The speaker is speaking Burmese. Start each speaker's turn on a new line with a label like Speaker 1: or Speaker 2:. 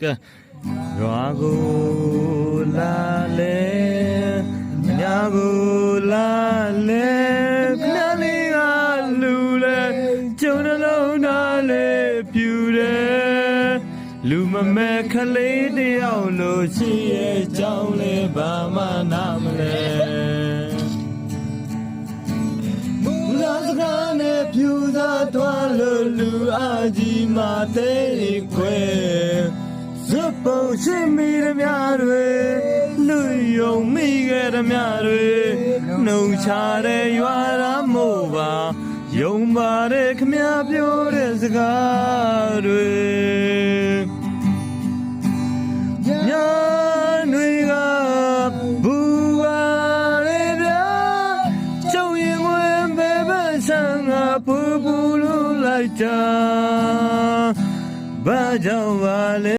Speaker 1: ကဲရွာကိုလာလေညာကိုလာလေခဏလေးကလူလေကျုံနှလုံးသားလေးပြူတယ်လူမမဲခလေးတယောက်လို့ရှိရဲ့ကြောင်းလေးဘာမှနားမလဲလာစကားနဲ့ပြူသာသွားလို့လူအကြီးမသေးခွဲဇပ်ပုံရှိမိရမြတွေလူယုံမိခဲ့ရမြတွေနှုံချတဲ့ရွာသားမို့ပါယုံပါတဲ့ခမပြောတဲ့စကားတွေညာတွေကဘူပါလေဗျာကျုံရင်ဝင်ပဲပဲဆန်းကပူပူလို့လိုက်တာဘာကြောင့်ပါလဲ